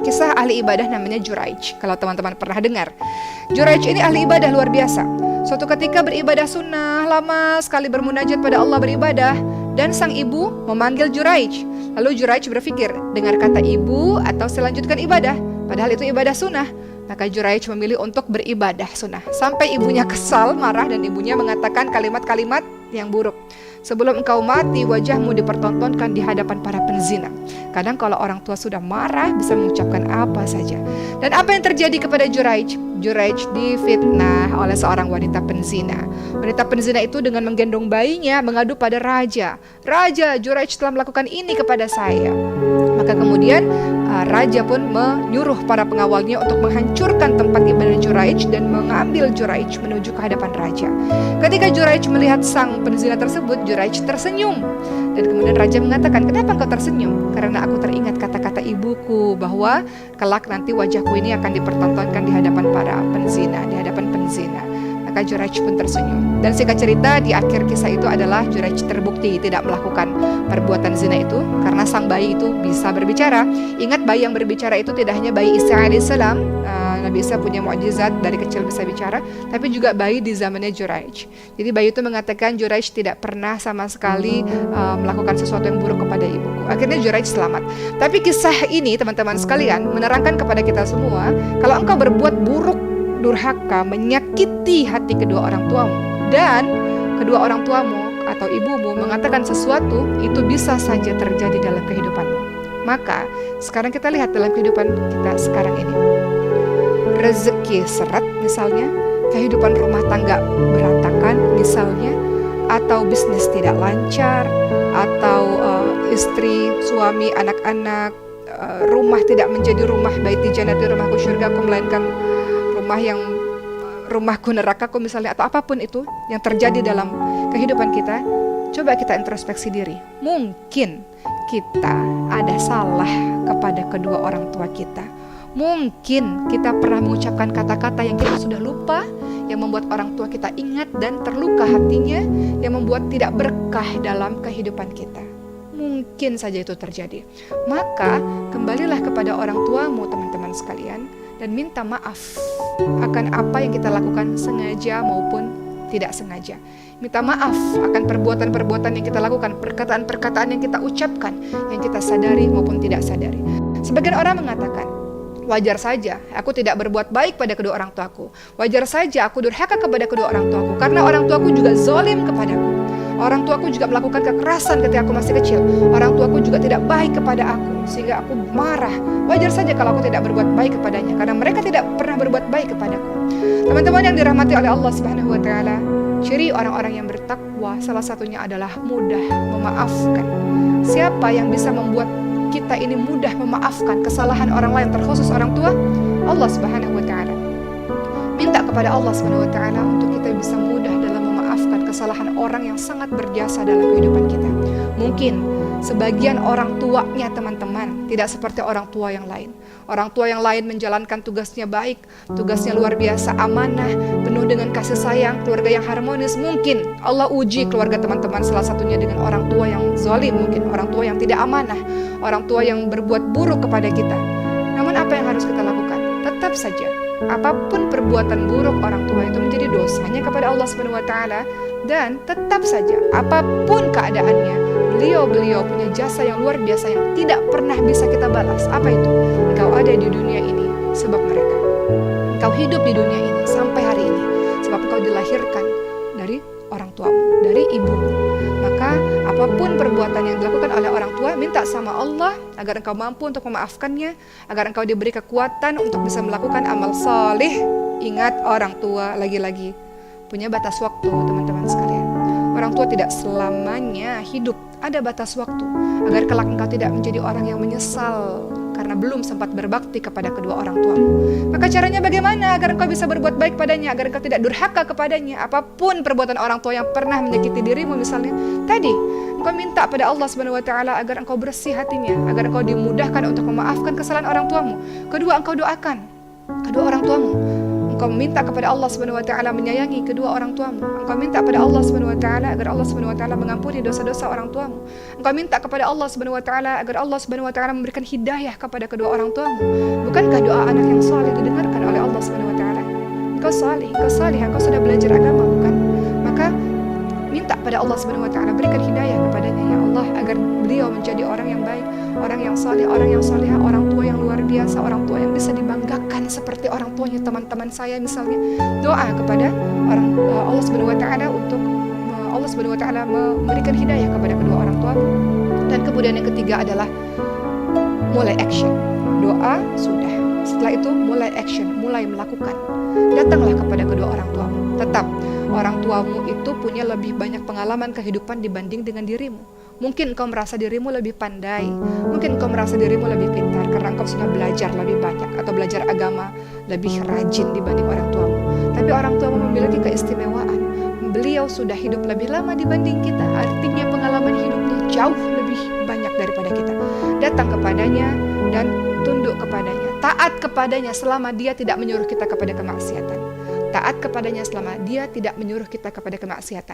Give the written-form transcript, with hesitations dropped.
Kisah ahli ibadah namanya Juraij. Kalau teman-teman pernah dengar, Juraij ini ahli ibadah luar biasa. Suatu ketika beribadah sunnah, lama sekali bermunajat pada Allah beribadah, dan sang ibu memanggil Juraij. Lalu Juraij berpikir, dengar kata ibu atau selanjutkan ibadah, padahal itu ibadah sunnah. Maka Juraij memilih untuk beribadah sunnah. Sampai ibunya kesal, marah, dan ibunya mengatakan kalimat-kalimat yang buruk. Sebelum engkau mati, wajahmu dipertontonkan di hadapan para penzina. Kadang kalau orang tua sudah marah, bisa mengucapkan apa saja. Dan apa yang terjadi kepada Juraij? Juraij difitnah oleh seorang wanita penzina. Wanita penzina itu dengan menggendong bayinya mengadu pada raja. Raja, Juraij telah melakukan ini kepada saya. Maka kemudian raja pun menyuruh para pengawalnya untuk menghancurkan tempat ibadah Juraij dan mengambil Juraij menuju ke hadapan raja. Ketika Juraij melihat sang penzina tersebut, Juraij tersenyum. Dan kemudian raja mengatakan, kenapa engkau tersenyum? Karena aku teringat kata-kata ibuku bahwa kelak nanti wajahku ini akan dipertontonkan di hadapan para penzina, di hadapan penzina. Maka Juraij pun tersenyum. Dan singkat cerita, di akhir kisah itu adalah Juraij terbukti tidak melakukan perbuatan zina itu karena sang bayi itu bisa berbicara. Ingat, bayi yang berbicara itu tidak hanya bayi Isa alaihissalam. Nabi Isa punya mukjizat, dari kecil bisa bicara, tapi juga bayi di zamannya Juraij. Jadi bayi itu mengatakan, Juraij tidak pernah sama sekali melakukan sesuatu yang buruk kepada ibuku. Akhirnya Juraij selamat. Tapi kisah ini teman-teman sekalian menerangkan kepada kita semua, kalau engkau berbuat buruk, durhaka, menyakiti hati kedua orang tuamu, dan kedua orang tuamu atau ibumu mengatakan sesuatu, itu bisa saja terjadi dalam kehidupanmu. Maka sekarang kita lihat dalam kehidupan kita sekarang ini, rezeki seret misalnya, kehidupan rumah tangga berantakan misalnya, atau bisnis tidak lancar, atau istri, suami, anak-anak, rumah tidak menjadi rumah baiti jannati, rumahku syurgaku, melainkan rumahku nerakaku misalnya, atau apapun itu yang terjadi dalam kehidupan kita. Coba kita introspeksi diri. Mungkin kita ada salah kepada kedua orang tua kita. Mungkin kita pernah mengucapkan kata-kata yang kita sudah lupa, yang membuat orang tua kita ingat dan terluka hatinya, yang membuat tidak berkah dalam kehidupan kita. Mungkin saja itu terjadi. Maka kembalilah kepada orang tuamu teman-teman sekalian, dan minta maaf akan apa yang kita lakukan sengaja maupun tidak sengaja. Minta maaf akan perbuatan-perbuatan yang kita lakukan, perkataan-perkataan yang kita ucapkan, yang kita sadari maupun tidak sadari. Sebagian orang mengatakan, wajar saja aku tidak berbuat baik pada kedua orang tuaku. Wajar saja aku durhaka kepada kedua orang tuaku, karena orang tuaku juga zalim kepadaku. Orang tuaku juga melakukan kekerasan ketika aku masih kecil. Orang tuaku juga tidak baik kepada aku, sehingga aku marah. Wajar saja kalau aku tidak berbuat baik kepadanya, karena mereka tidak pernah berbuat baik kepadaku. Teman-teman yang dirahmati oleh Allah Subhanahu wa Ta'ala, ciri orang-orang yang bertakwa salah satunya adalah mudah memaafkan. Siapa yang bisa membuat kita ini mudah memaafkan kesalahan orang lain, terkhusus orang tua? Allah Subhanahu wa Ta'ala. Minta kepada Allah Subhanahu wa Ta'ala untuk kita bisa mudah dalam memaafkan kesalahan orang yang sangat berjasa dalam kehidupan kita. Mungkin sebagian orang tuanya teman-teman tidak seperti orang tua yang lain. Orang tua yang lain menjalankan tugasnya baik, tugasnya luar biasa, amanah, penuh dengan kasih sayang, keluarga yang harmonis. Mungkin Allah uji keluarga teman-teman salah satunya dengan orang tua yang zalim, mungkin orang tua yang tidak amanah, orang tua yang berbuat buruk kepada kita. Namun apa yang harus kita lakukan? Tetap saja, apapun perbuatan buruk orang tua itu menjadi dosanya kepada Allah Subhanahu wa Ta'ala, dan tetap saja apapun keadaannya, beliau punya jasa yang luar biasa yang tidak pernah bisa kita balas. Apa itu? Engkau ada di dunia ini sebab mereka. Engkau hidup di dunia ini sampai hari ini sebab engkau dilahirkan dari orang tuamu, dari ibumu. Maka apapun perbuatan yang dilakukan oleh orang tua, minta sama Allah agar engkau mampu untuk memaafkannya, agar engkau diberi kekuatan untuk bisa melakukan amal saleh. Ingat, orang tua lagi-lagi punya batas waktu teman-teman sekalian. Orang tua tidak selamanya hidup, ada batas waktu, agar kelak engkau tidak menjadi orang yang menyesal karena belum sempat berbakti kepada kedua orang tuamu. Maka caranya bagaimana agar engkau bisa berbuat baik padanya, agar engkau tidak durhaka kepadanya? Apapun perbuatan orang tua yang pernah menyakiti dirimu misalnya, tadi engkau minta pada Allah Subhanahu wa Ta'ala agar engkau bersih hatinya, agar engkau dimudahkan untuk memaafkan kesalahan orang tuamu. Kedua, engkau doakan kedua orang tuamu. engkau minta kepada Allah Subhanahu wa taala menyayangi kedua orang tuamu, engkau minta kepada Allah Subhanahu wa taala agar Allah Subhanahu wa taala mengampuni dosa-dosa orang tuamu, engkau minta kepada Allah Subhanahu wa taala agar Allah Subhanahu wa taala memberikan hidayah kepada kedua orang tuamu, bukankah doa anak yang saleh didengarkan oleh Allah Subhanahu wa taala? Engkau saleh, engkau sudah belajar agama, bukan? Maka minta pada Allah Subhanahu wa taala, berikan hidayah kepadanya ya Allah, agar beliau menjadi orang yang baik, orang yang saleh, orang yang salihah, orang tua yang luar biasa, orang tua yang bisa dibanggakan seperti orang tuanya teman-teman saya misalnya. Doa kepada Allah Subhanahu wa taala untuk Allah Subhanahu wa taala memberikan hidayah kepada kedua orang tua. Dan kemudian yang ketiga adalah mulai action. Doa sudah, setelah itu mulai action, mulai melakukan. Datanglah kepada kedua orang tuamu. Tetap orang tuamu itu punya lebih banyak pengalaman kehidupan dibanding dengan dirimu. Mungkin engkau merasa dirimu lebih pandai, mungkin engkau merasa dirimu lebih pintar karena engkau sudah belajar lebih banyak atau belajar agama lebih rajin dibanding orang tuamu. Tapi orang tuamu memiliki keistimewaan. Beliau sudah hidup lebih lama dibanding kita, artinya pengalaman hidupnya jauh lebih banyak daripada kita. Datang kepadanya dan tunduk kepadanya, taat kepadanya selama dia tidak menyuruh kita kepada kemaksiatan. Taat kepadanya selama dia tidak menyuruh kita kepada kemaksiatan.